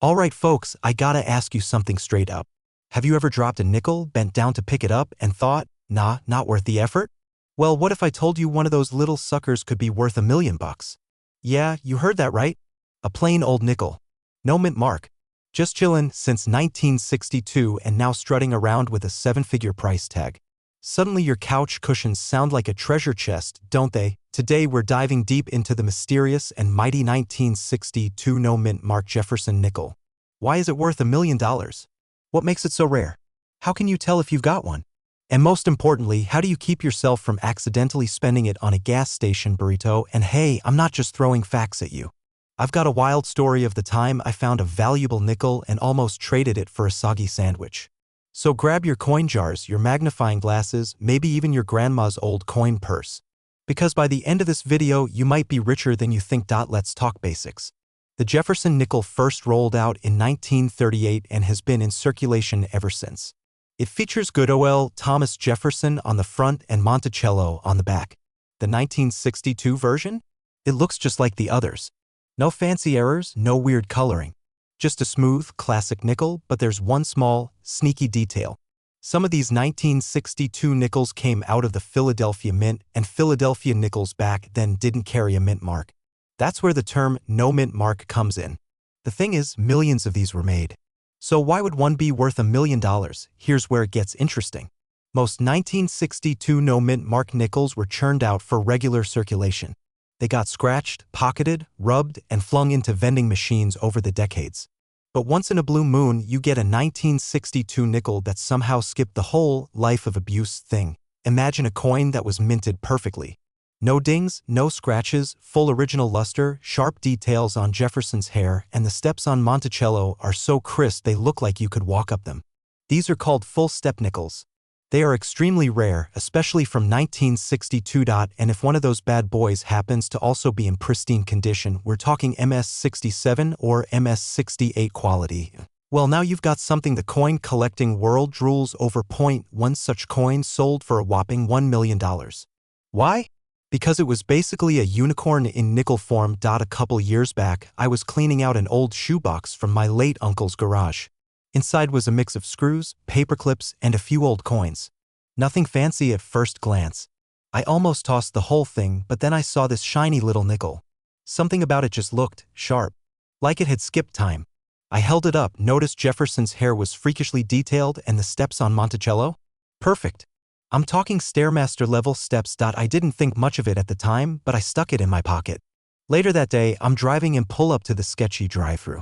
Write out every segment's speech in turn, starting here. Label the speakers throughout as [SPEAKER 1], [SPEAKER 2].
[SPEAKER 1] Alright folks, I gotta ask you something straight up. Have you ever dropped a nickel, bent down to pick it up, and thought, nah, not worth the effort? Well, what if I told you one of those little suckers could be worth $1,000,000? Yeah, you heard that right. A plain old nickel. No mint mark. Just chillin' since 1962 and now strutting around with a seven-figure price tag. Suddenly your couch cushions sound like a treasure chest, don't they? Today we're diving deep into the mysterious and mighty 1962 no mint mark Jefferson Nickel. Why is it worth $1,000,000? What makes it so rare? How can you tell if you've got one? And most importantly, how do you keep yourself from accidentally spending it on a gas station burrito? And hey, I'm not just throwing facts at you. I've got a wild story of the time I found a valuable nickel and almost traded it for a soggy sandwich. So grab your coin jars, your magnifying glasses, maybe even your grandma's old coin purse. Because by the end of this video, you might be richer than you think. Let's talk basics. The Jefferson Nickel first rolled out in 1938 and has been in circulation ever since. It features good old Thomas Jefferson on the front and Monticello on the back. The 1962 version? It looks just like the others. No fancy errors, no weird coloring. Just a smooth, classic nickel, but there's one small, sneaky detail. Some of these 1962 nickels came out of the Philadelphia Mint, and Philadelphia nickels back then didn't carry a mint mark. That's where the term no mint mark comes in. The thing is, millions of these were made. So why would one be worth $1,000,000? Here's where it gets interesting. Most 1962 no mint mark nickels were churned out for regular circulation. They got scratched, pocketed, rubbed, and flung into vending machines over the decades. But once in a blue moon, you get a 1962 nickel that somehow skipped the whole life of abuse thing. Imagine a coin that was minted perfectly. No dings, no scratches, full original luster, sharp details on Jefferson's hair, and the steps on Monticello are so crisp they look like you could walk up them. These are called full-step nickels. They are extremely rare, especially from 1962. And if one of those bad boys happens to also be in pristine condition, we're talking MS-67 or MS-68 quality. Well, now you've got something the coin collecting world drools over. One such coin sold for a whopping $1,000,000. Why? Because it was basically a unicorn in nickel form. A couple years back, I was cleaning out an old shoebox from my late uncle's garage. Inside was a mix of screws, paper clips, and a few old coins. Nothing fancy at first glance. I almost tossed the whole thing, but then I saw this shiny little nickel. Something about it just looked sharp, like it had skipped time. I held it up, noticed Jefferson's hair was freakishly detailed and the steps on Monticello? Perfect. I'm talking Stairmaster level steps. I didn't think much of it at the time, but I stuck it in my pocket. Later that day, I'm driving and pull up to the sketchy drive-thru.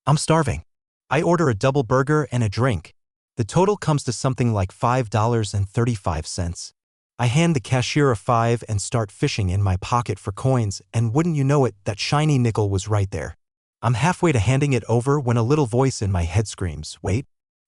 [SPEAKER 1] I'm starving. I order a double burger and a drink. The total comes to something like $5.35. I hand the cashier a $5 and start fishing in my pocket for coins, and wouldn't you know it, that shiny nickel was right there. I'm halfway to handing it over when a little voice in my head screams, "Wait."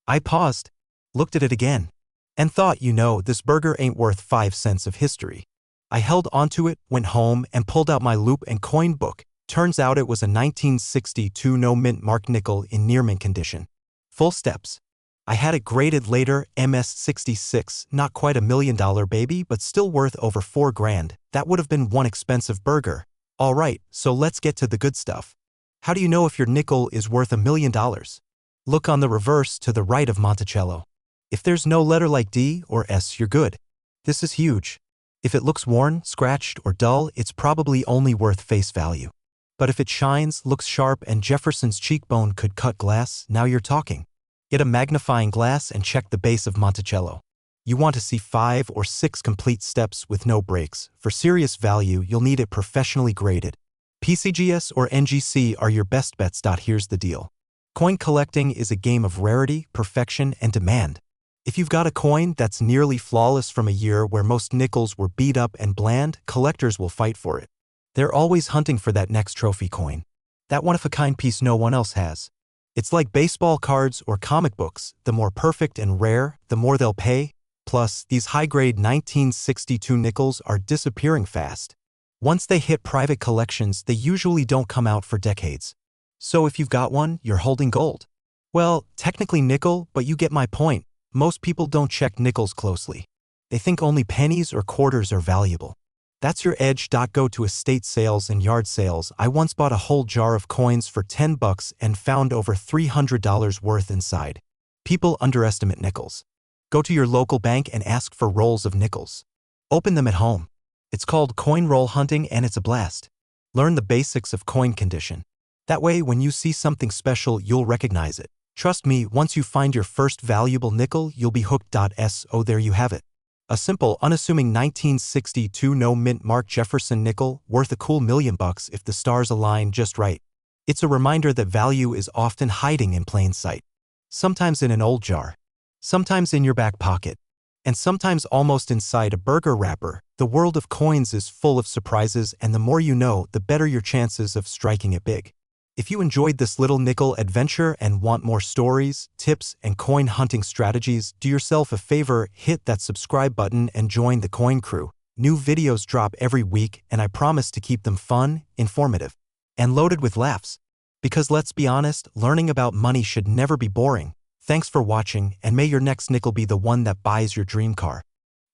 [SPEAKER 1] I paused, looked at it again, and thought, this burger ain't worth 5 cents of history. I held onto it, went home, and pulled out my loop and coin book. Turns out it was a 1962 no mint mark nickel in near mint condition. Full steps. I had it graded later, MS-66, not quite $1,000,000 baby, but still worth over $4,000. That would have been one expensive burger. Alright, so let's get to the good stuff. How do you know if your nickel is worth $1,000,000? Look on the reverse to the right of Monticello. If there's no letter like D or S, you're good. This is huge. If it looks worn, scratched, or dull, it's probably only worth face value. But if it shines, looks sharp, and Jefferson's cheekbone could cut glass, now you're talking. Get a magnifying glass and check the base of Monticello. You want to see 5 or 6 complete steps with no breaks. For serious value, you'll need it professionally graded. PCGS or NGC are your best bets. Here's the deal. Coin collecting is a game of rarity, perfection, and demand. If you've got a coin that's nearly flawless from a year where most nickels were beat up and bland, collectors will fight for it. They're always hunting for that next trophy coin. That one-of-a-kind piece no one else has. It's like baseball cards or comic books. The more perfect and rare, the more they'll pay. Plus, these high-grade 1962 nickels are disappearing fast. Once they hit private collections, they usually don't come out for decades. So if you've got one, you're holding gold. Well, technically nickel, but you get my point. Most people don't check nickels closely. They think only pennies or quarters are valuable. That's your edge. Go to estate sales and yard sales. I once bought a whole jar of coins for $10 and found over $300 worth inside. People underestimate nickels. Go to your local bank and ask for rolls of nickels. Open them at home. It's called coin roll hunting and it's a blast. Learn the basics of coin condition. That way, when you see something special, you'll recognize it. Trust me, once you find your first valuable nickel, you'll be hooked. So there you have it. A simple, unassuming 1962 no-mint mark Jefferson nickel, worth a cool $1,000,000 if the stars align just right. It's a reminder that value is often hiding in plain sight. Sometimes in an old jar, sometimes in your back pocket, and sometimes almost inside a burger wrapper. The world of coins is full of surprises, and the more you know, the better your chances of striking it big. If you enjoyed this little nickel adventure and want more stories, tips, and coin hunting strategies, do yourself a favor, hit that subscribe button and join the coin crew. New videos drop every week, and I promise to keep them fun, informative, and loaded with laughs. Because let's be honest, learning about money should never be boring. Thanks for watching, and may your next nickel be the one that buys your dream car.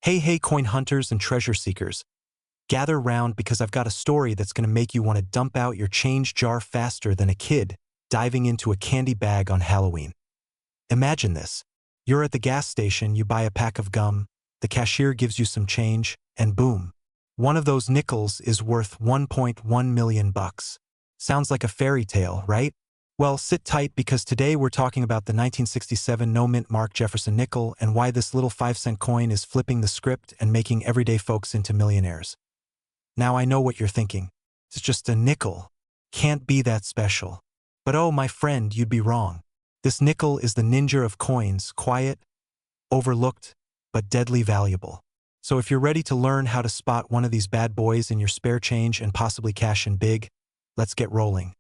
[SPEAKER 1] Hey coin hunters and treasure seekers. Gather round because I've got a story that's going to make you want to dump out your change jar faster than a kid diving into a candy bag on Halloween. Imagine this. You're at the gas station, you buy a pack of gum, the cashier gives you some change, and boom. One of those nickels is worth $1.1 million. Sounds like a fairy tale, right? Well, sit tight because today we're talking about the 1967 no-mint mark Jefferson Nickel and why this little 5-cent coin is flipping the script and making everyday folks into millionaires. Now I know what you're thinking. It's just a nickel. Can't be that special. But oh, my friend, you'd be wrong. This nickel is the ninja of coins, quiet, overlooked, but deadly valuable. So if you're ready to learn how to spot one of these bad boys in your spare change and possibly cash in big, let's get rolling.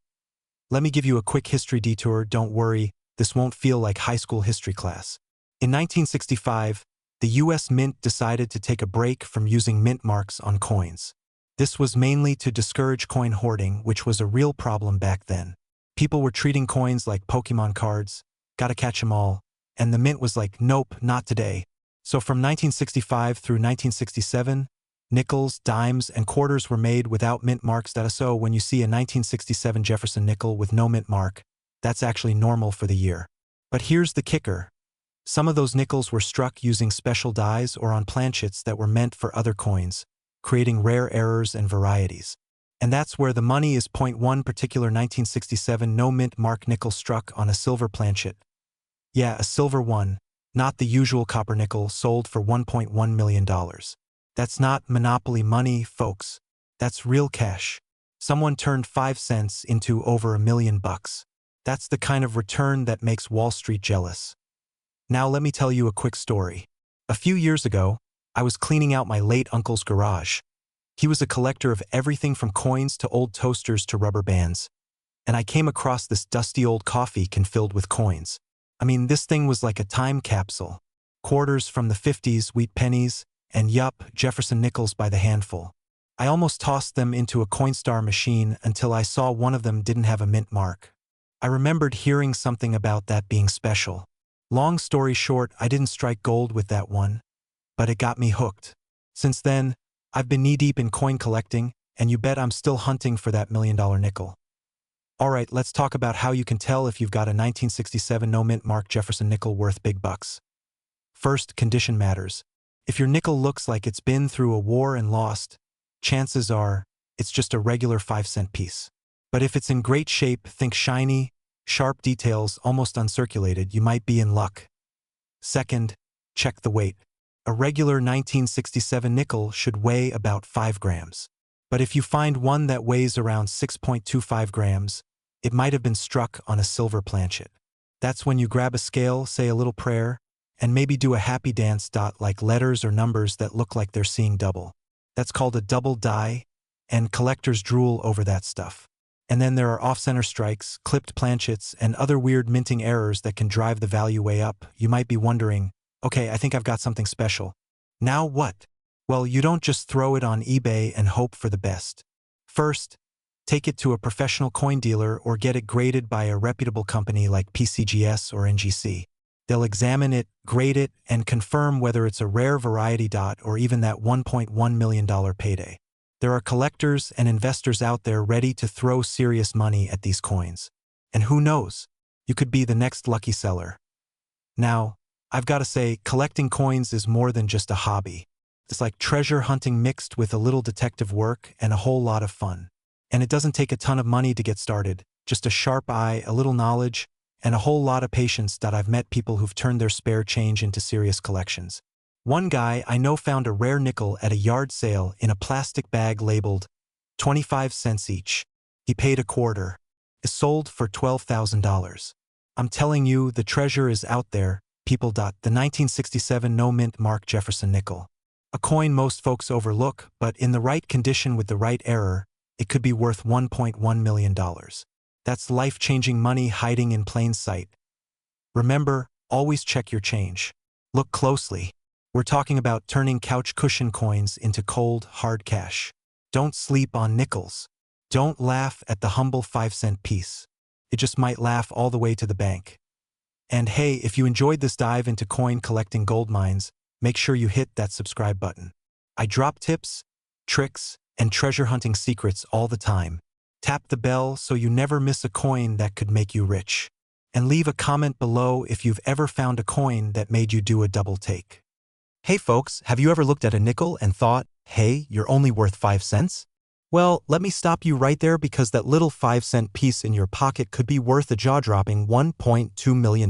[SPEAKER 1] Let me give you a quick history detour. Don't worry, this won't feel like high school history class. In 1965, the U.S. Mint decided to take a break from using mint marks on coins. This was mainly to discourage coin hoarding, which was a real problem back then. People were treating coins like Pokemon cards, gotta catch 'em all, and the mint was like, nope, not today. So from 1965 through 1967, nickels, dimes, and quarters were made without mint marks. So when you see a 1967 Jefferson nickel with no mint mark, that's actually normal for the year. But here's the kicker. Some of those nickels were struck using special dies or on planchets that were meant for other coins, creating rare errors and varieties. And that's where the money is. One particular 1967 no mint mark nickel struck on a silver planchet. Yeah, a silver one, not the usual copper nickel, sold for $1.1 million. That's not monopoly money, folks. That's real cash. Someone turned 5 cents into over $1 million. That's the kind of return that makes Wall Street jealous. Now let me tell you a quick story. A few years ago, I was cleaning out my late uncle's garage. He was a collector of everything from coins to old toasters to rubber bands. And I came across this dusty old coffee can filled with coins. I mean, this thing was like a time capsule. Quarters from the 50s, wheat pennies, and yup, Jefferson nickels by the handful. I almost tossed them into a Coinstar machine until I saw one of them didn't have a mint mark. I remembered hearing something about that being special. Long story short, I didn't strike gold with that one, but it got me hooked. Since then, I've been knee-deep in coin collecting, and you bet I'm still hunting for that $1 million nickel. Alright, let's talk about how you can tell if you've got a 1967 no-mint mark Jefferson nickel worth big bucks. First, condition matters. If your nickel looks like it's been through a war and lost, chances are it's just a regular 5-cent piece. But if it's in great shape, think shiny, sharp details, almost uncirculated, you might be in luck. Second, check the weight. A regular 1967 nickel should weigh about 5 grams. But if you find one that weighs around 6.25 grams, it might have been struck on a silver planchet. That's when you grab a scale, say a little prayer, and maybe do a happy dance. Like letters or numbers that look like they're seeing double. That's called a double die, and collectors drool over that stuff. And then there are off-center strikes, clipped planchets, and other weird minting errors that can drive the value way up. You might be wondering, okay, I think I've got something special. Now what? Well, you don't just throw it on eBay and hope for the best. First, take it to a professional coin dealer or get it graded by a reputable company like PCGS or NGC. They'll examine it, grade it, and confirm whether it's a rare variety. Or even that $1.1 million payday. There are collectors and investors out there ready to throw serious money at these coins. And who knows? You could be the next lucky seller. Now, I've got to say, collecting coins is more than just a hobby. It's like treasure hunting mixed with a little detective work and a whole lot of fun. And it doesn't take a ton of money to get started, just a sharp eye, a little knowledge, and a whole lot of patience. I've met people who've turned their spare change into serious collections. One guy I know found a rare nickel at a yard sale in a plastic bag labeled 25 cents each. He paid a quarter. It sold for $12,000. I'm telling you, the treasure is out there, people. The 1967 no-mint mark Jefferson Nickel. A coin most folks overlook, but in the right condition with the right error, it could be worth $1.1 million. That's life-changing money hiding in plain sight. Remember, always check your change. Look closely. We're talking about turning couch cushion coins into cold, hard cash. Don't sleep on nickels. Don't laugh at the humble 5-cent piece. It just might laugh all the way to the bank. And hey, if you enjoyed this dive into coin collecting gold mines, make sure you hit that subscribe button. I drop tips, tricks, and treasure hunting secrets all the time. Tap the bell so you never miss a coin that could make you rich. And leave a comment below if you've ever found a coin that made you do a double take. Hey folks, have you ever looked at a nickel and thought, hey, you're only worth 5 cents? Well, let me stop you right there, because that little 5-cent piece in your pocket could be worth a jaw-dropping $1.2 million.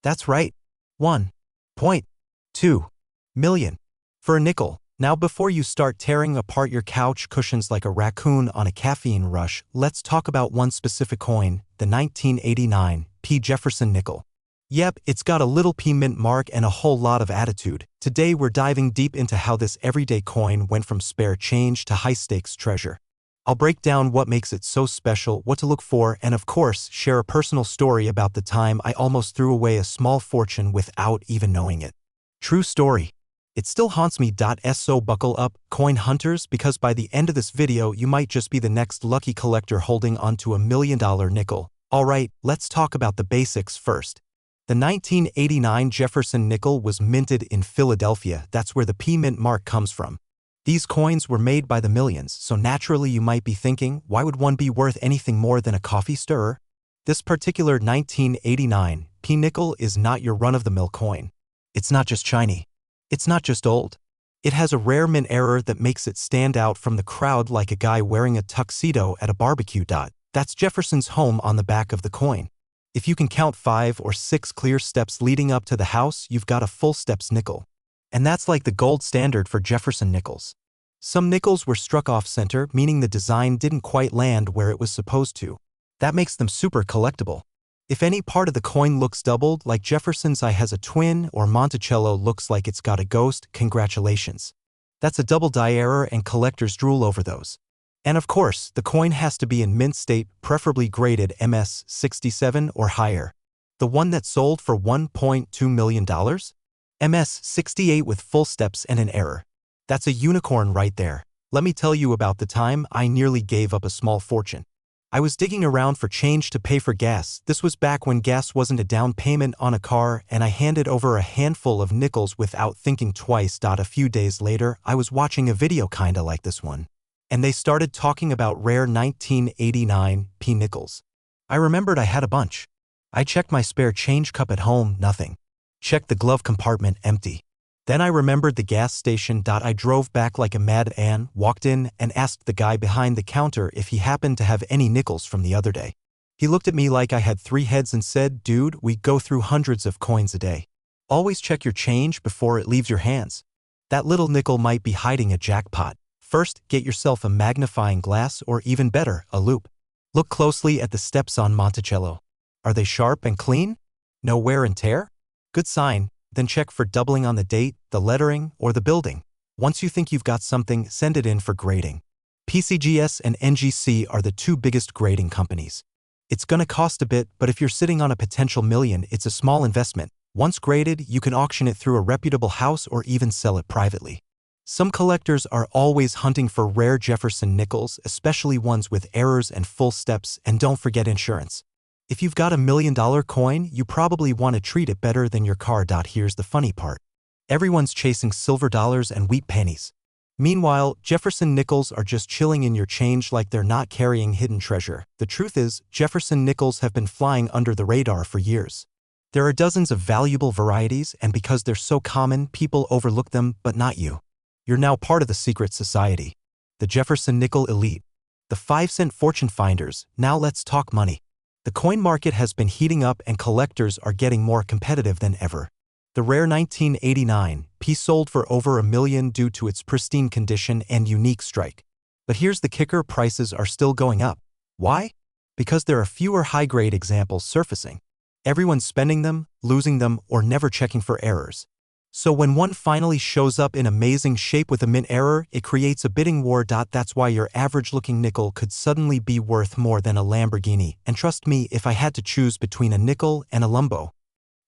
[SPEAKER 1] That's right, $1.2 million for a nickel. Now, before you start tearing apart your couch cushions like a raccoon on a caffeine rush, let's talk about one specific coin, the 1989 Jefferson Nickel. Yep, it's got a little P mint mark and a whole lot of attitude. Today we're diving deep into how this everyday coin went from spare change to high-stakes treasure. I'll break down what makes it so special, what to look for, and of course, share a personal story about the time I almost threw away a small fortune without even knowing it. True story. It still haunts me. So buckle up, coin hunters, because by the end of this video you might just be the next lucky collector holding onto $1 million nickel. Alright, let's talk about the basics first. The 1989 Jefferson Nickel was minted in Philadelphia. That's where the P mint mark comes from. These coins were made by the millions, so naturally you might be thinking, why would one be worth anything more than a coffee stirrer? This particular 1989 P nickel is not your run-of-the-mill coin. It's not just shiny. It's not just old. It has a rare mint error that makes it stand out from the crowd like a guy wearing a tuxedo at a barbecue. That's Jefferson's home on the back of the coin. If you can count 5 or 6 clear steps leading up to the house, you've got a full steps nickel. And that's like the gold standard for Jefferson nickels. Some nickels were struck off center, meaning the design didn't quite land where it was supposed to. That makes them super collectible. If any part of the coin looks doubled, like Jefferson's eye has a twin, or Monticello looks like it's got a ghost, congratulations. That's a double die error, and collectors drool over those. And of course, the coin has to be in mint state, preferably graded MS 67 or higher. The one that sold for $1.2 million? MS 68 with full steps and an error. That's a unicorn right there. Let me tell you about the time I nearly gave up a small fortune. I was digging around for change to pay for gas. This was back when gas wasn't a down payment on a car, and I handed over a handful of nickels without thinking twice. A few days later, I was watching a video kinda like this one, and they started talking about rare 1989 P nickels. I remembered I had a bunch. I checked my spare change cup at home, nothing. Checked the glove compartment, empty. Then I remembered the gas station. I drove back like a madman, walked in, and asked the guy behind the counter if he happened to have any nickels from the other day. He looked at me like I had 3 heads and said, "Dude, we go through hundreds of coins a day. Always check your change before it leaves your hands. That little nickel might be hiding a jackpot. First, get yourself a magnifying glass, or even better, a loupe. Look closely at the steps on Monticello. Are they sharp and clean? No wear and tear? Good sign. Then check for doubling on the date, the lettering, or the building. Once you think you've got something, send it in for grading. PCGS and NGC are the 2 biggest grading companies. It's gonna cost a bit, but if you're sitting on a potential million, it's a small investment. Once graded, you can auction it through a reputable house or even sell it privately. Some collectors are always hunting for rare Jefferson nickels, especially ones with errors and full steps, and don't forget insurance. If you've got $1 million coin, you probably want to treat it better than your car. Here's the funny part. Everyone's chasing silver dollars and wheat pennies. Meanwhile, Jefferson nickels are just chilling in your change like they're not carrying hidden treasure. The truth is, Jefferson nickels have been flying under the radar for years. There are dozens of valuable varieties, and because they're so common, people overlook them, but not you. You're now part of the secret society. The Jefferson Nickel Elite. The 5-cent fortune finders. Now let's talk money. The coin market has been heating up and collectors are getting more competitive than ever. The rare 1989 piece sold for over $1 million due to its pristine condition and unique strike. But here's the kicker, prices are still going up. Why? Because there are fewer high-grade examples surfacing. Everyone's spending them, losing them, or never checking for errors. So when one finally shows up in amazing shape with a mint error, it creates a bidding war. That's why your average-looking nickel could suddenly be worth more than a Lamborghini. And trust me, if I had to choose between a nickel and a Lambo,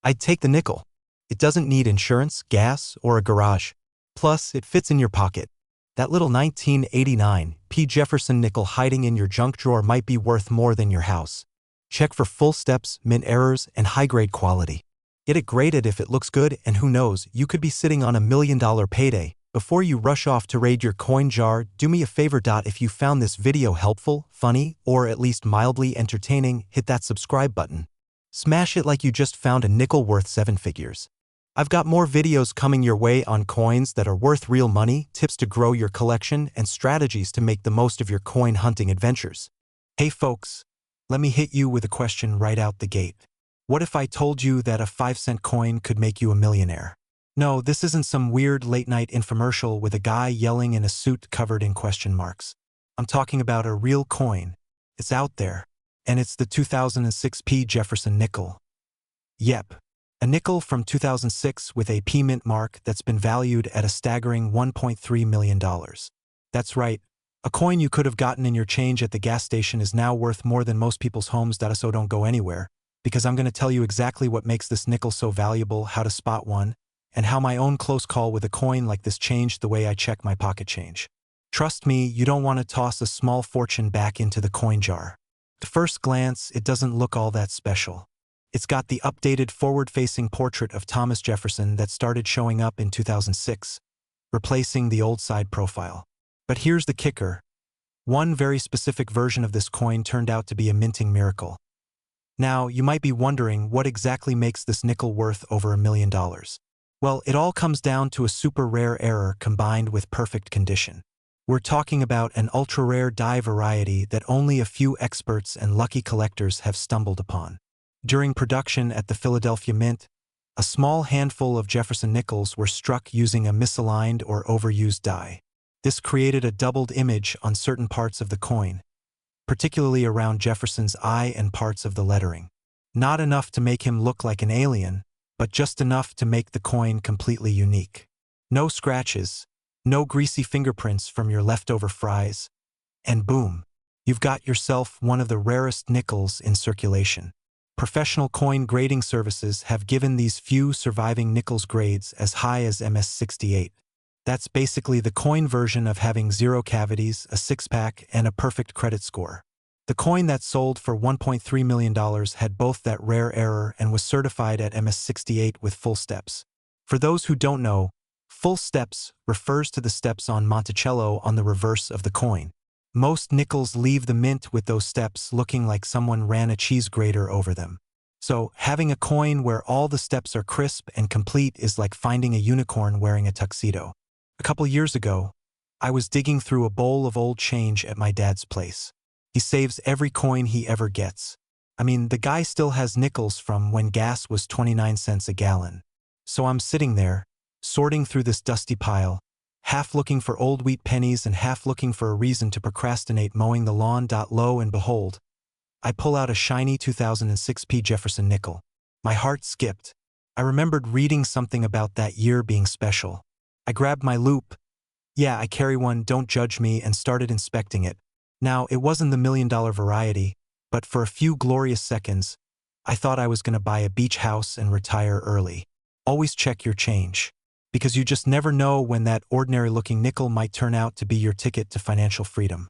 [SPEAKER 1] I'd take the nickel. It doesn't need insurance, gas, or a garage. Plus, it fits in your pocket. That little 1989 Jefferson nickel hiding in your junk drawer might be worth more than your house. Check for full steps, mint errors, and high-grade quality. Get it graded if it looks good, and who knows, you could be sitting on $1 million payday. Before you rush off to raid your coin jar, do me a favor. If you found this video helpful, funny, or at least mildly entertaining, hit that subscribe button. Smash it like you just found a nickel worth 7 figures. I've got more videos coming your way on coins that are worth real money, tips to grow your collection, and strategies to make the most of your coin hunting adventures. Hey folks, let me hit you with a question right out the gate. What if I told you that a 5-cent coin could make you a millionaire? No, this isn't some weird late-night infomercial with a guy yelling in a suit covered in question marks. I'm talking about a real coin. It's out there, and it's the 2006 Jefferson Nickel. Yep, a nickel from 2006 with a P mint mark that's been valued at a staggering $1.3 million. That's right. A coin you could have gotten in your change at the gas station is now worth more than most people's homes. So don't go anywhere, because I'm going to tell you exactly what makes this nickel so valuable, how to spot one, and how my own close call with a coin like this changed the way I check my pocket change. Trust me, you don't want to toss a small fortune back into the coin jar. At first glance, it doesn't look all that special. It's got the updated forward-facing portrait of Thomas Jefferson that started showing up in 2006, replacing the old side profile. But here's the kicker. One very specific version of this coin turned out to be a minting miracle. Now, you might be wondering what exactly makes this nickel worth over $1 million. Well, it all comes down to a super rare error combined with perfect condition. We're talking about an ultra-rare die variety that only a few experts and lucky collectors have stumbled upon. During production at the Philadelphia Mint, a small handful of Jefferson nickels were struck using a misaligned or overused die. This created a doubled image on certain parts of the coin, particularly around Jefferson's eye and parts of the lettering. Not enough to make him look like an alien, but just enough to make the coin completely unique. No scratches, no greasy fingerprints from your leftover fries, and boom, you've got yourself one of the rarest nickels in circulation. Professional coin grading services have given these few surviving nickels grades as high as MS68. That's basically the coin version of having 0 cavities, a six-pack, and a perfect credit score. The coin that sold for $1.3 million had both that rare error and was certified at MS68 with full steps. For those who don't know, full steps refers to the steps on Monticello on the reverse of the coin. Most nickels leave the mint with those steps looking like someone ran a cheese grater over them. So, having a coin where all the steps are crisp and complete is like finding a unicorn wearing a tuxedo. A couple years ago, I was digging through a bowl of old change at my dad's place. He saves every coin he ever gets. I mean, the guy still has nickels from when gas was 29 cents a gallon. So I'm sitting there, sorting through this dusty pile, half looking for old wheat pennies and half looking for a reason to procrastinate mowing the lawn. Lo and behold, I pull out a shiny 2006 Jefferson nickel. My heart skipped. I remembered reading something about that year being special. I grabbed my loupe. Yeah, I carry one, don't judge me, and started inspecting it. Now, it wasn't the $1 million variety, but for a few glorious seconds, I thought I was going to buy a beach house and retire early. Always check your change, because you just never know when that ordinary-looking nickel might turn out to be your ticket to financial freedom.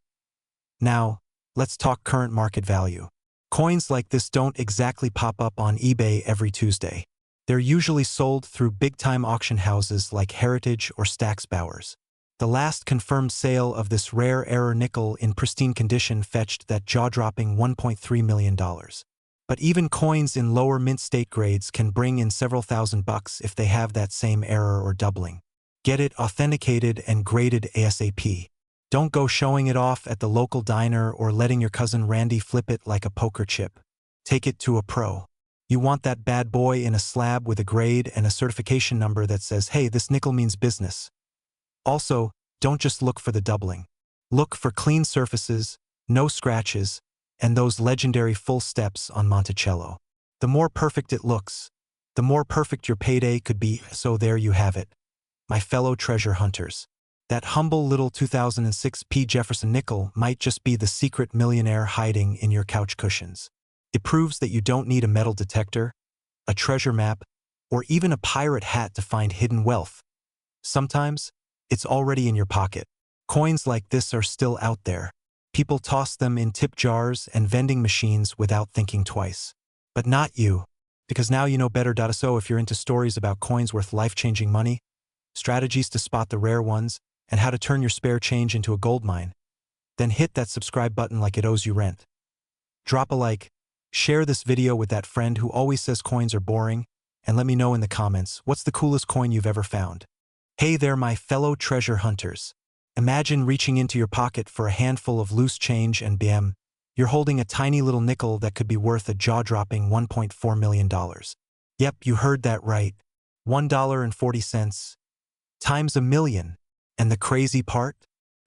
[SPEAKER 1] Now, let's talk current market value. Coins like this don't exactly pop up on eBay every Tuesday. They're usually sold through big-time auction houses like Heritage or Stack's Bowers. The last confirmed sale of this rare error nickel in pristine condition fetched that jaw-dropping $1.3 million. But even coins in lower mint state grades can bring in several $1,000s if they have that same error or doubling. Get it authenticated and graded ASAP. Don't go showing it off at the local diner or letting your cousin Randy flip it like a poker chip. Take it to a pro. You want that bad boy in a slab with a grade and a certification number that says, hey, this nickel means business. Also, don't just look for the doubling. Look for clean surfaces, no scratches, and those legendary full steps on Monticello. The more perfect it looks, the more perfect your payday could be, so there you have it. My fellow treasure hunters. That humble little 2006 Jefferson Nickel might just be the secret millionaire hiding in your couch cushions. It proves that you don't need a metal detector, a treasure map, or even a pirate hat to find hidden wealth. Sometimes, it's already in your pocket. Coins like this are still out there. People toss them in tip jars and vending machines without thinking twice. But not you, because now you know better. So if you're into stories about coins worth life-changing money, strategies to spot the rare ones, and how to turn your spare change into a gold mine, then hit that subscribe button like it owes you rent. Drop a like, share this video with that friend who always says coins are boring, and let me know in the comments what's the coolest coin you've ever found. Hey there, my fellow treasure hunters. Imagine reaching into your pocket for a handful of loose change and bam, you're holding a tiny little nickel that could be worth a jaw-dropping $1.4 million. Yep, you heard that right. $1.40 times a million. And the crazy part?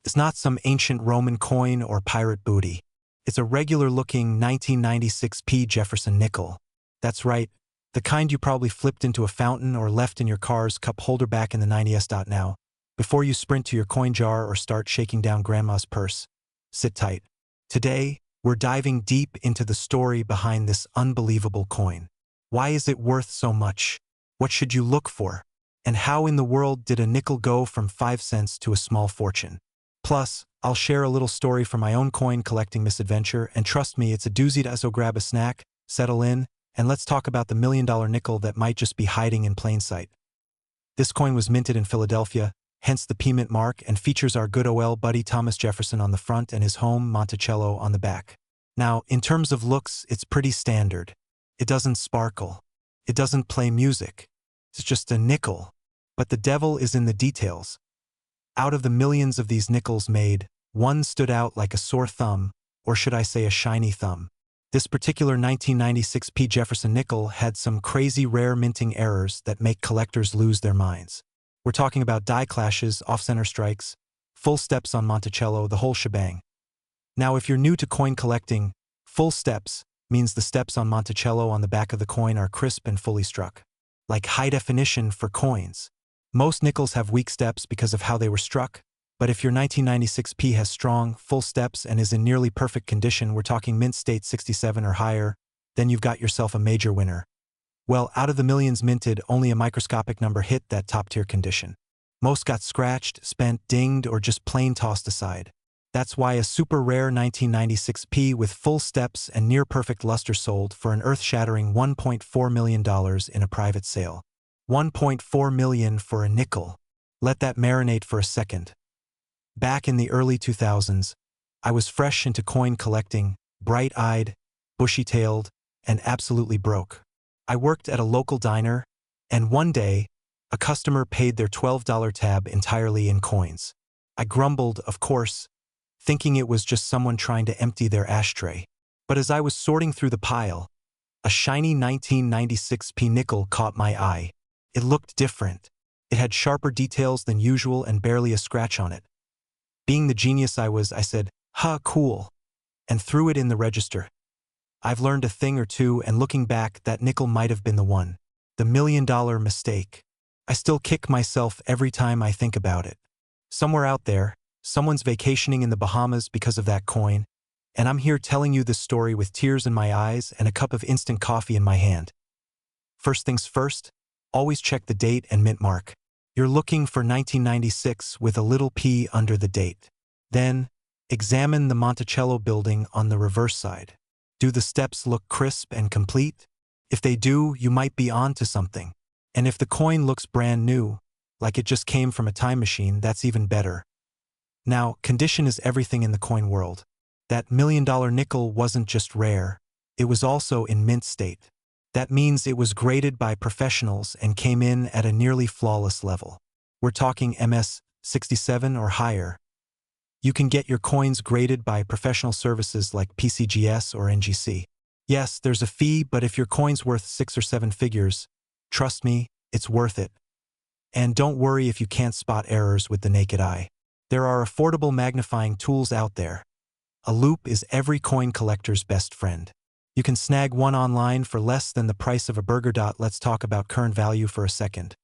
[SPEAKER 1] It's not some ancient Roman coin or pirate booty. It's a regular-looking 1996 Jefferson Nickel. That's right, the kind you probably flipped into a fountain or left in your car's cup holder back in the 90s. Now, before you sprint to your coin jar or start shaking down grandma's purse, sit tight. Today, we're diving deep into the story behind this unbelievable coin. Why is it worth so much? What should you look for? And how in the world did a nickel go from 5 cents to a small fortune? Plus, I'll share a little story from my own coin collecting misadventure, and trust me, it's a doozy. So grab a snack, settle in, and let's talk about the $1 million nickel that might just be hiding in plain sight. This coin was minted in Philadelphia, hence the P mint mark, and features our good OL buddy Thomas Jefferson on the front and his home, Monticello, on the back. Now, in terms of looks, it's pretty standard. It doesn't sparkle. It doesn't play music. It's just a nickel. But the devil is in the details. Out of the millions of these nickels made, one stood out like a sore thumb, or should I say a shiny thumb. This particular 1996 Jefferson Nickel had some crazy rare minting errors that make collectors lose their minds. We're talking about die clashes, off-center strikes, full steps on Monticello, the whole shebang. Now, if you're new to coin collecting, full steps means the steps on Monticello on the back of the coin are crisp and fully struck. Like high definition for coins. Most nickels have weak steps because of how they were struck, but if your 1996 has strong, full steps and is in nearly perfect condition, we're talking mint state 67 or higher, then you've got yourself a major winner. Well, out of the millions minted, only a microscopic number hit that top-tier condition. Most got scratched, spent, dinged, or just plain tossed aside. That's why a super rare 1996 with full steps and near-perfect luster sold for an earth-shattering $1.4 million in a private sale. $1.4 million for a nickel. Let that marinate for a second. Back in the early 2000s, I was fresh into coin collecting, bright-eyed, bushy-tailed, and absolutely broke. I worked at a local diner, and one day, a customer paid their $12 tab entirely in coins. I grumbled, of course, thinking it was just someone trying to empty their ashtray. But as I was sorting through the pile, a shiny 1996 nickel caught my eye. It looked different. It had sharper details than usual and barely a scratch on it. Being the genius I was, I said, "Ha, cool," and threw it in the register. I've learned a thing or two, and looking back, that nickel might have been the one. The $1 million mistake. I still kick myself every time I think about it. Somewhere out there, someone's vacationing in the Bahamas because of that coin, and I'm here telling you this story with tears in my eyes and a cup of instant coffee in my hand. First things first, always check the date and mint mark. You're looking for 1996 with a little p under the date. Then, examine the Monticello building on the reverse side. Do the steps look crisp and complete? If they do, you might be on to something. And if the coin looks brand new, Like it just came from a time machine. That's even better. Now, condition is everything in the coin world. That $1 million nickel wasn't just rare, it was also in mint state. That means it was graded by professionals and came in at a nearly flawless level. We're talking MS-67 or higher. You can get your coins graded by professional services like PCGS or NGC. Yes, there's a fee, but if your coin's worth 6 or 7 figures, trust me, it's worth it. And don't worry if you can't spot errors with the naked eye. There are affordable magnifying tools out there. A loupe is every coin collector's best friend. You can snag one online for less than the price of a burger. Let's talk about current value for a second.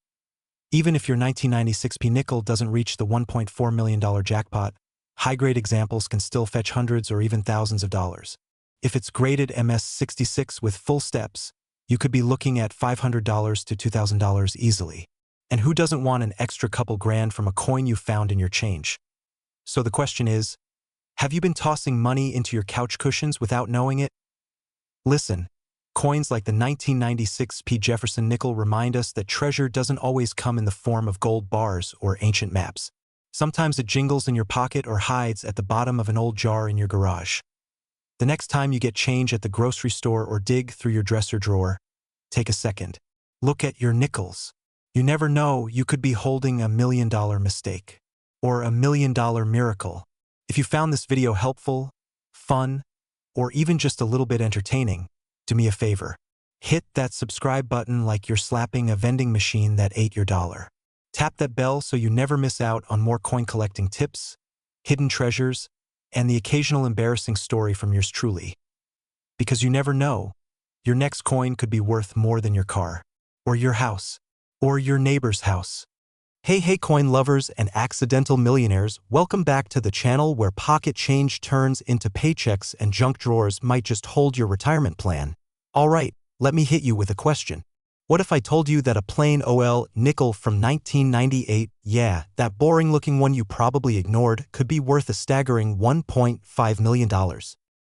[SPEAKER 1] Even if your 1996 nickel doesn't reach the $1.4 million jackpot, high-grade examples can still fetch hundreds or even thousands of dollars. If it's graded MS-66 with full steps, you could be looking at $500 to $2,000 easily. And who doesn't want an extra couple grand from a coin you found in your change? So the question is, have you been tossing money into your couch cushions without knowing it? Listen, coins like the 1996 Jefferson Nickel remind us that treasure doesn't always come in the form of gold bars or ancient maps. Sometimes it jingles in your pocket or hides at the bottom of an old jar in your garage. The next time you get change at the grocery store or dig through your dresser drawer, take a second. Look at your nickels. You never know, you could be holding $1 million mistake or $1 million miracle. If you found this video helpful, fun, or even just a little bit entertaining, do me a favor. Hit that subscribe button like you're slapping a vending machine that ate your dollar. Tap that bell so you never miss out on more coin collecting tips, hidden treasures, and the occasional embarrassing story from yours truly. Because you never know, your next coin could be worth more than your car, or your house, or your neighbor's house. Hey coin lovers and accidental millionaires, welcome back to the channel where pocket change turns into paychecks and junk drawers might just hold your retirement plan. Alright, let me hit you with a question. What if I told you that a plain OL nickel from 1998, yeah, that boring looking one you probably ignored, could be worth a staggering $1.5 million?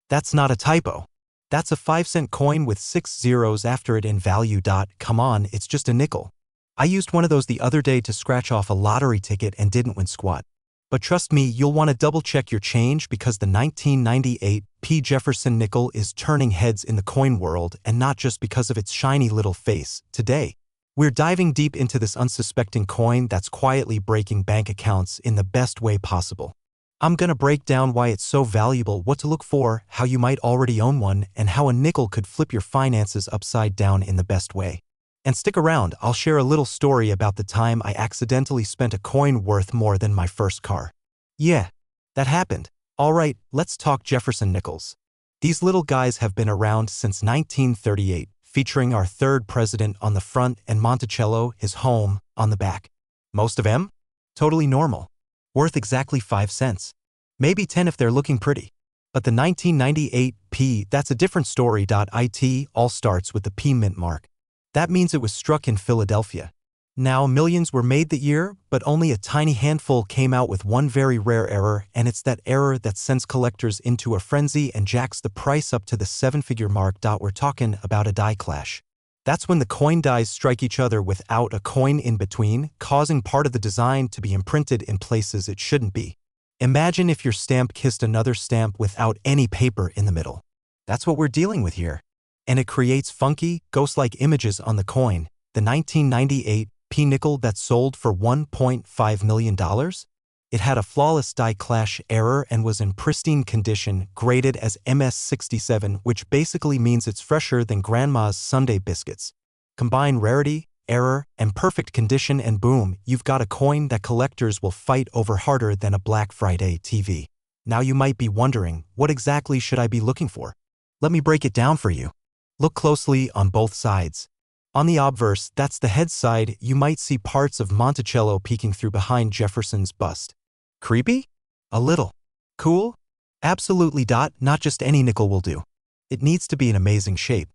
[SPEAKER 1] That's not a typo. That's a 5-cent coin with 6 zeros after it in value. Come on, it's just a nickel. I used one of those the other day to scratch off a lottery ticket and didn't win squat. But trust me, you'll want to double-check your change because the 1998 Jefferson Nickel is turning heads in the coin world, and not just because of its shiny little face. Today, we're diving deep into this unsuspecting coin that's quietly breaking bank accounts in the best way possible. I'm gonna break down why it's so valuable, what to look for, how you might already own one, and how a nickel could flip your finances upside down in the best way. And stick around, I'll share a little story about the time I accidentally spent a coin worth more than my first car. Yeah, that happened. Alright, let's talk Jefferson Nickels. These little guys have been around since 1938, featuring our third president on the front and Monticello, his home, on the back. Most of them? Totally normal. Worth exactly 5 cents. Maybe 10 if they're looking pretty. But the 1998 P, that's a different story. It all starts with the P mint mark. That means it was struck in Philadelphia. Now, millions were made that year, but only a tiny handful came out with one very rare error, and it's that error that sends collectors into a frenzy and jacks the price up to the 7-figure mark. We're talking about a die clash. That's when the coin dies strike each other without a coin in between, causing part of the design to be imprinted in places it shouldn't be. Imagine if your stamp kissed another stamp without any paper in the middle. That's what we're dealing with here. And it creates funky, ghost-like images on the coin. The 1998 P nickel that sold for $1.5 million? It had a flawless die clash error and was in pristine condition, graded as MS-67, which basically means it's fresher than Grandma's Sunday biscuits. Combine rarity, error, and perfect condition and boom, you've got a coin that collectors will fight over harder than a Black Friday TV. Now you might be wondering, what exactly should I be looking for? Let me break it down for you. Look closely on both sides. On the obverse, that's the head side, you might see parts of Monticello peeking through behind Jefferson's bust. Creepy? A little. Cool? Absolutely. Not just any nickel will do. It needs to be in amazing shape.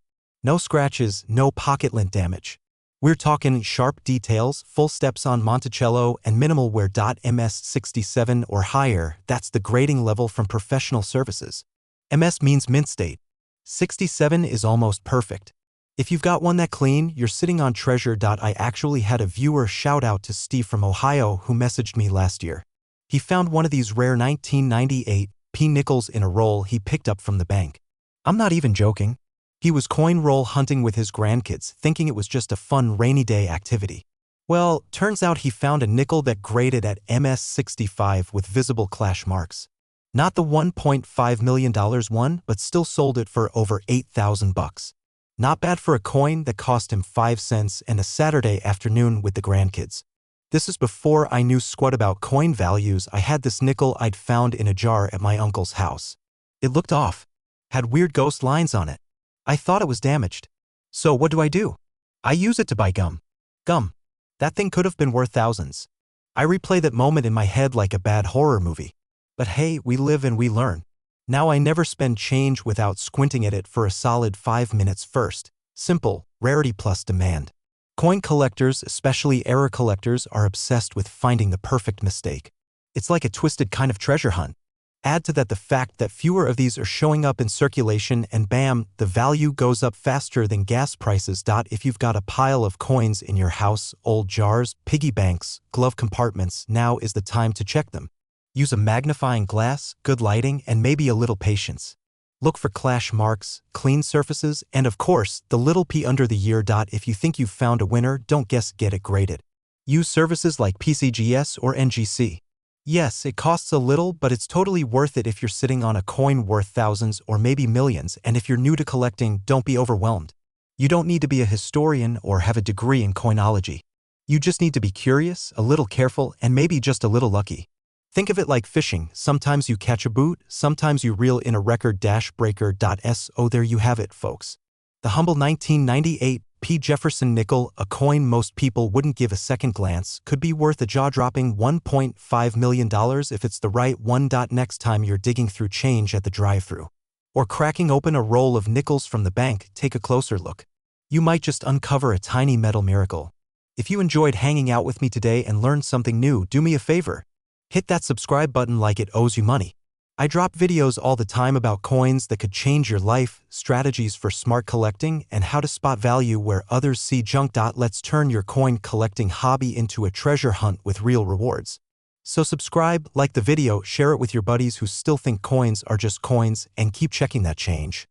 [SPEAKER 1] No scratches, no pocket lint damage. We're talking sharp details, full steps on Monticello, and minimal wear. MS-67 or higher, that's the grading level from professional services. MS means mint state. 67 is almost perfect. If you've got one that clean, you're sitting on treasure. I actually had a viewer shout out to Steve from Ohio who messaged me last year. He found one of these rare 1998 P nickels in a roll he picked up from the bank. I'm not even joking. He was coin roll hunting with his grandkids, thinking it was just a fun rainy day activity. Well, turns out he found a nickel that graded at MS65 with visible clash marks. Not the $1.5 million one, but still sold it for over $8,000. Not bad for a coin that cost him 5 cents and a Saturday afternoon with the grandkids. This is before I knew squat about coin values. I had this nickel I'd found in a jar at my uncle's house. It looked off. Had weird ghost lines on it. I thought it was damaged. So what do? I use it to buy gum. Gum. That thing could have been worth thousands. I replay that moment in my head like a bad horror movie. But hey, we live and we learn. Now I never spend change without squinting at it for a solid 5 minutes first. Simple, rarity plus demand. Coin collectors, especially error collectors, are obsessed with finding the perfect mistake. It's like a twisted kind of treasure hunt. Add to that the fact that fewer of these are showing up in circulation and bam, the value goes up faster than gas prices. If you've got a pile of coins in your house, old jars, piggy banks, glove compartments, now is the time to check them. Use a magnifying glass, good lighting, and maybe a little patience. Look for clash marks, clean surfaces, and of course, the little P under the year. If you think you've found a winner, don't guess, get it graded. Use services like PCGS or NGC. Yes, it costs a little, but it's totally worth it if you're sitting on a coin worth thousands or maybe millions, and if you're new to collecting, don't be overwhelmed. You don't need to be a historian or have a degree in coinology. You just need to be curious, a little careful, and maybe just a little lucky. Think of it like fishing. Sometimes you catch a boot, sometimes you reel in a record breaker. So there you have it, folks. The humble 1998 P. Jefferson Nickel, a coin most people wouldn't give a second glance, could be worth a jaw-dropping $1.5 million if it's the right one. Next time you're digging through change at the drive-thru or cracking open a roll of nickels from the bank, take a closer look. You might just uncover a tiny metal miracle. If you enjoyed hanging out with me today and learned something new, do me a favor. Hit that subscribe button like it owes you money. I drop videos all the time about coins that could change your life, strategies for smart collecting, and how to spot value where others see junk. Let's turn your coin collecting hobby into a treasure hunt with real rewards. So subscribe, like the video, share it with your buddies who still think coins are just coins, and keep checking that change.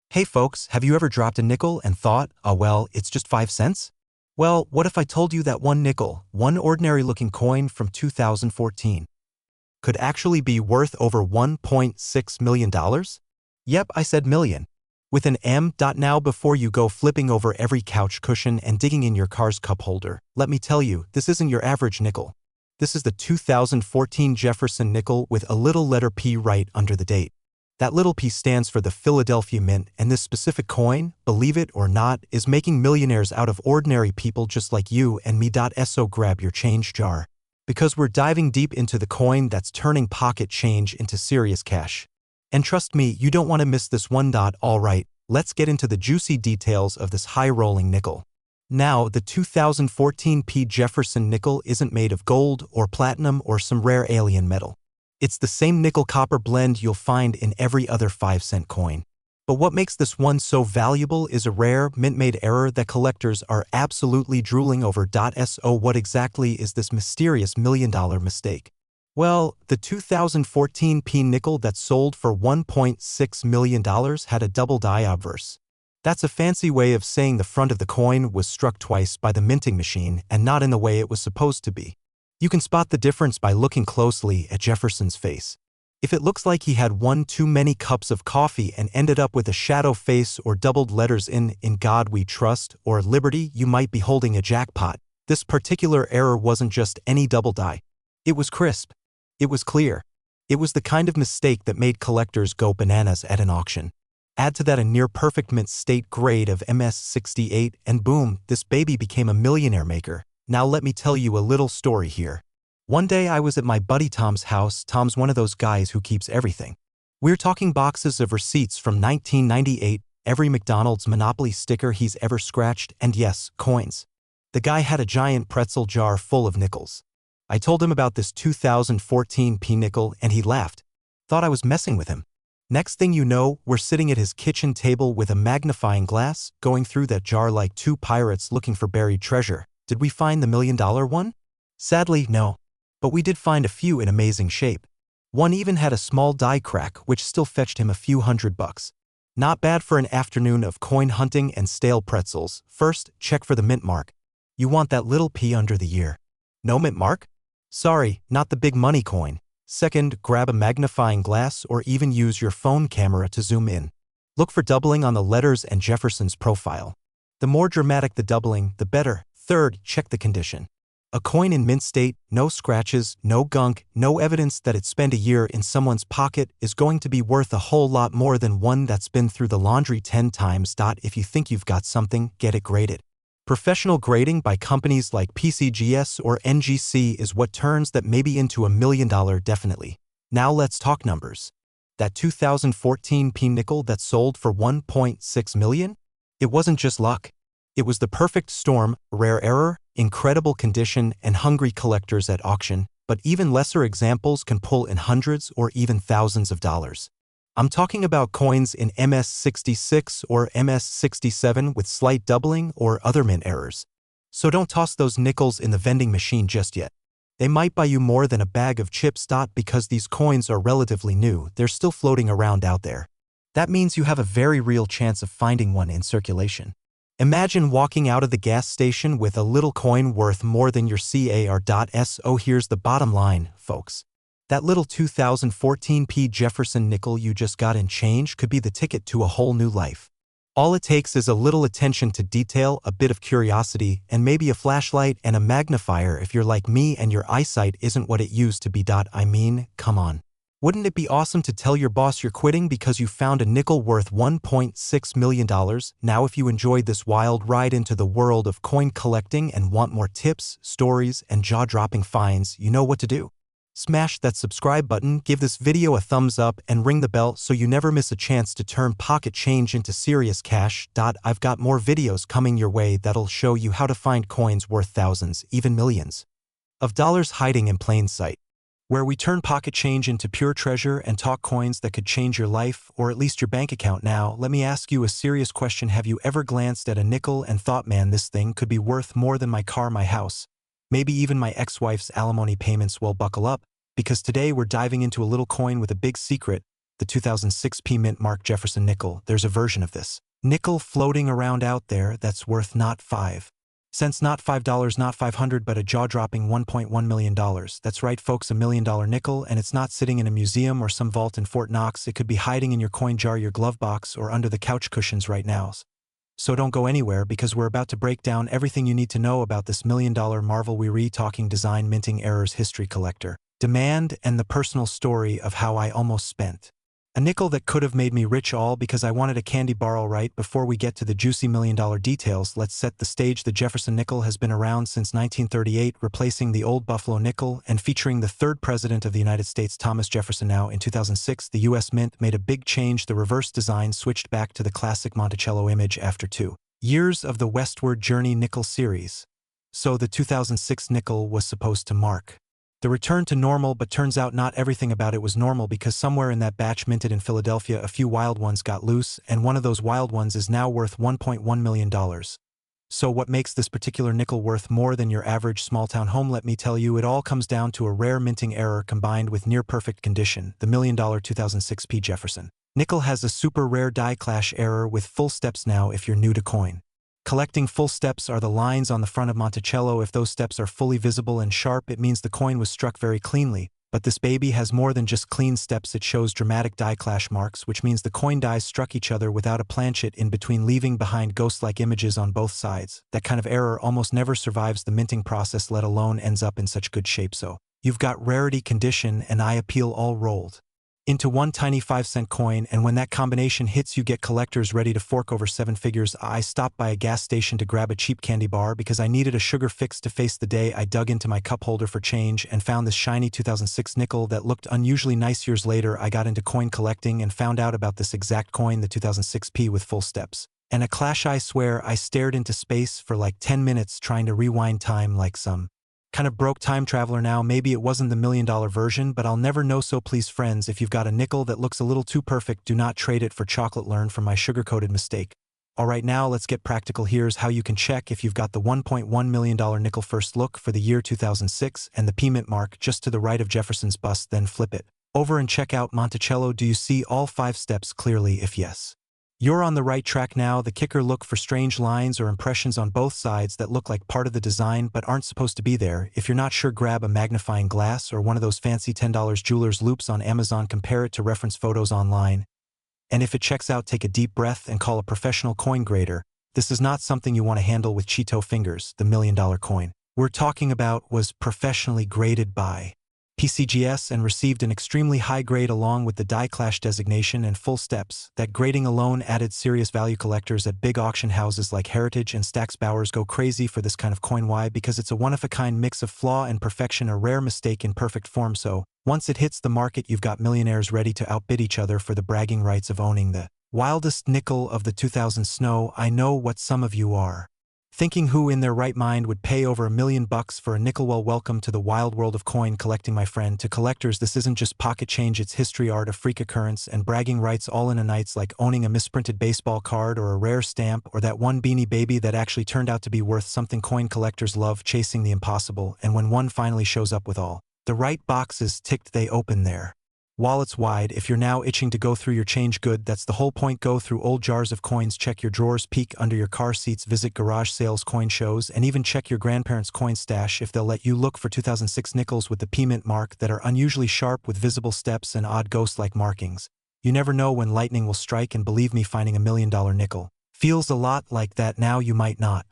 [SPEAKER 1] Hey folks, have you ever dropped a nickel and thought, oh well, it's just 5 cents? Well, what if I told you that one nickel, one ordinary looking coin from 2014, could actually be worth over $1.6 million? Yep, I said million. With an M. Now before you go flipping over every couch cushion and digging in your car's cup holder, let me tell you, this isn't your average nickel. This is the 2014 Jefferson Nickel with a little letter P right under the date. That little P stands for the Philadelphia Mint, and this specific coin, believe it or not, is making millionaires out of ordinary people just like you and me. So grab your change jar, because we're diving deep into the coin that's turning pocket change into serious cash. And trust me, you don't want to miss this one. Alright, let's get into the juicy details of this high-rolling nickel. Now, the 2014 P. Jefferson Nickel isn't made of gold or platinum or some rare alien metal. It's the same nickel-copper blend you'll find in every other 5-cent coin. But what makes this one so valuable is a rare, mint-made error that collectors are absolutely drooling over. So what exactly is this mysterious million-dollar mistake? Well, the 2014 P nickel that sold for $1.6 million had a double die obverse. That's a fancy way of saying the front of the coin was struck twice by the minting machine and not in the way it was supposed to be. You can spot the difference by looking closely at Jefferson's face. If it looks like he had one too many cups of coffee and ended up with a shadow face or doubled letters in God We Trust or Liberty, you might be holding a jackpot. This particular error wasn't just any double die. It was crisp. It was clear. It was the kind of mistake that made collectors go bananas at an auction. Add to that a near-perfect mint state grade of MS68 and boom, this baby became a millionaire maker. Now let me tell you a little story here. One day I was at my buddy Tom's house. Tom's one of those guys who keeps everything. We're talking boxes of receipts from 1998, every McDonald's Monopoly sticker he's ever scratched, and yes, coins. The guy had a giant pretzel jar full of nickels. I told him about this 2014 P nickel and he laughed. Thought I was messing with him. Next thing you know, we're sitting at his kitchen table with a magnifying glass, going through that jar like two pirates looking for buried treasure. Did we find the $1 million one? Sadly, no. But we did find a few in amazing shape. One even had a small die crack, which still fetched him a few $100. Not bad for an afternoon of coin hunting and stale pretzels. First, check for the mint mark. You want that little P under the ear. No mint mark? Sorry, not the big money coin. Second, grab a magnifying glass or even use your phone camera to zoom in. Look for doubling on the letters and Jefferson's profile. The more dramatic the doubling, the better. Third, check the condition. A coin in mint state, no scratches, no gunk, no evidence that it spent a year in someone's pocket is going to be worth a whole lot more than one that's been through the laundry 10 times. If you think you've got something, get it graded. Professional grading by companies like PCGS or NGC is what turns that maybe into $1 million definitely. Now let's talk numbers. That 2014 P nickel that sold for $1.6 million? It wasn't just luck. It was the perfect storm, rare error, incredible condition, and hungry collectors at auction, but even lesser examples can pull in hundreds or even thousands of dollars. I'm talking about coins in MS66 or MS67 with slight doubling or other mint errors. So don't toss those nickels in the vending machine just yet. They might buy you more than a bag of chips. Because these coins are relatively new, they're still floating around out there. That means you have a very real chance of finding one in circulation. Imagine walking out of the gas station with a little coin worth more than your car. Here's the bottom line, folks. That little 2014 P Jefferson nickel you just got in change could be the ticket to a whole new life. All it takes is a little attention to detail, a bit of curiosity, and maybe a flashlight and a magnifier if you're like me and your eyesight isn't what it used to be. I mean, come on. Wouldn't it be awesome to tell your boss you're quitting because you found a nickel worth $1.6 million? Now if you enjoyed this wild ride into the world of coin collecting and want more tips, stories, and jaw-dropping finds, you know what to do. Smash that subscribe button, give this video a thumbs up, and ring the bell so you never miss a chance to turn pocket change into serious cash. I've got more videos coming your way that'll show you how to find coins worth thousands, even millions of dollars hiding in plain sight, where we turn pocket change into pure treasure and talk coins that could change your life, or at least your bank account. Now, let me ask you a serious question. Have you ever glanced at a nickel and thought, man, this thing could be worth more than my car, my house, maybe even my ex-wife's alimony payments? Well, buckle up, because today we're diving into a little coin with a big secret, the 2006 P mint mark Jefferson nickel. There's a version of this nickel floating around out there that's worth not 5 cents, not $5, not 500, but a jaw-dropping $1.1 million. That's right, folks, $1 million nickel, and it's not sitting in a museum or some vault in Fort Knox. It could be hiding in your coin jar, your glove box, or under the couch cushions right now. So don't go anywhere, because we're about to break down everything you need to know about this $1 million marvel. We're talking design, minting errors, history, collector demand, and the personal story of how I almost spent a nickel that could have made me rich, all because I wanted a candy bar. All right, before we get to the juicy $1 million details, let's set the stage. The Jefferson nickel has been around since 1938, replacing the old Buffalo nickel and featuring the third president of the United States, Thomas Jefferson. Now, in 2006, the U.S. Mint made a big change. The reverse design switched back to the classic Monticello image after 2 years of the Westward Journey nickel series. So the 2006 nickel was supposed to mark the return to normal, but turns out not everything about it was normal, because somewhere in that batch minted in Philadelphia, a few wild ones got loose, and one of those wild ones is now worth $1.1 million. So what makes this particular nickel worth more than your average small-town home? Let me tell you, it all comes down to a rare minting error combined with near-perfect condition. The $1 million 2006 P Jefferson nickel has a super rare die clash error with full steps. Now, if you're new to coin collecting, full steps are the lines on the front of Monticello. If those steps are fully visible and sharp, it means the coin was struck very cleanly. But this baby has more than just clean steps. It shows dramatic die clash marks, which means the coin dies struck each other without a planchet in between, leaving behind ghost-like images on both sides. That kind of error almost never survives the minting process, let alone ends up in such good shape. So you've got rarity, condition, and eye appeal all rolled into one tiny 5-cent coin, and when that combination hits, you get collectors ready to fork over 7 figures. I stopped by a gas station to grab a cheap candy bar because I needed a sugar fix to face the day. I dug into my cup holder for change and found this shiny 2006 nickel that looked unusually nice. Years later, I got into coin collecting and found out about this exact coin, the 2006 P with full steps and a clash. I swear I stared into space for like 10 minutes trying to rewind time like some Kind of broke time traveler now. Maybe it wasn't the $1 million version, but I'll never know. So please friends, if you've got a nickel that looks a little too perfect, do not trade it for chocolate. Learn from my sugar-coated mistake. Alright, now let's get practical. Here's how you can check if you've got the $1.1 million nickel. First look for the year 2006 and the P mint mark just to the right of Jefferson's bust, then flip it over and check out Monticello. Do you see all 5 steps clearly? If yes, you're on the right track. Now the kicker, look for strange lines or impressions on both sides that look like part of the design but aren't supposed to be there. If you're not sure, grab a magnifying glass or one of those fancy $10 jeweler's loupes on Amazon. Compare it to reference photos online. And if it checks out, take a deep breath and call a professional coin grader. This is not something you want to handle with Cheeto fingers. The $1 million coin we're talking about was professionally graded by PCGS and received an extremely high grade along with the die clash designation and full steps. That grading alone added serious value. Collectors at big auction houses like Heritage and Stack's Bowers go crazy for this kind of coin. Why? Because it's a one-of-a-kind mix of flaw and perfection, a rare mistake in perfect form. So once it hits the market, you've got millionaires ready to outbid each other for the bragging rights of owning the wildest nickel of the 2000 snow. I know what some of you are thinking. Who in their right mind would pay over $1 million for a nickel? Well, welcome to the wild world of coin collecting, my friend. To collectors, this isn't just pocket change, it's history, art, a freak occurrence, and bragging rights all in a night. It's like owning a misprinted baseball card or a rare stamp or that one Beanie Baby that actually turned out to be worth something. Coin collectors love chasing the impossible, and when one finally shows up with all the right boxes ticked, they open their wallets wide. If you're now itching to go through your change, good, that's the whole point. Go through old jars of coins, check your drawers, peek under your car seats, visit garage sales, coin shows, and even check your grandparents' coin stash if they'll let you. Look for 2006 nickels with the P mint mark that are unusually sharp with visible steps and odd ghost-like markings. You never know when lightning will strike, and believe me, finding a $1 million nickel feels a lot like that. Now you might not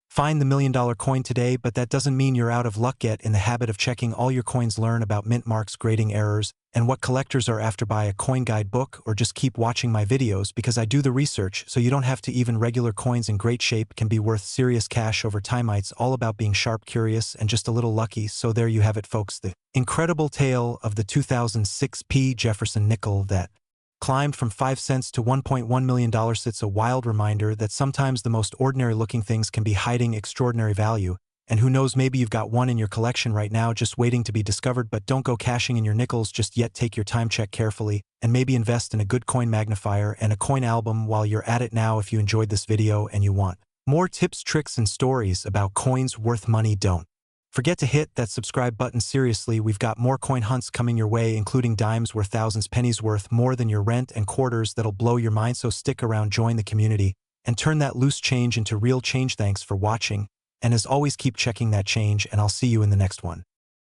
[SPEAKER 1] find the $1 million coin today, but that doesn't mean you're out of luck. Get in the habit of checking all your coins, learn about mint marks, grading errors, and what collectors are after. Buy a coin guide book or just keep watching my videos because I do the research, so you don't have to. Even regular coins in great shape can be worth serious cash over time. It's all about being sharp, curious, and just a little lucky. So there you have it, folks, the incredible tale of the 2006 P. Jefferson Nickel that climbed from 5 cents to $1.1 million. It's a wild reminder that sometimes the most ordinary looking things can be hiding extraordinary value. And who knows, maybe you've got one in your collection right now just waiting to be discovered. But don't go cashing in your nickels just yet. Take your time, check carefully, and maybe invest in a good coin magnifier and a coin album while you're at it. Now, if you enjoyed this video and you want more tips, tricks, and stories about coins worth money, don't forget to hit that subscribe button. Seriously, we've got more coin hunts coming your way, including dimes worth thousands, pennies worth more than your rent, and quarters that'll blow your mind. So stick around, join the community, and turn that loose change into real change. Thanks for watching, and as always, keep checking that change, and I'll see you in the next one.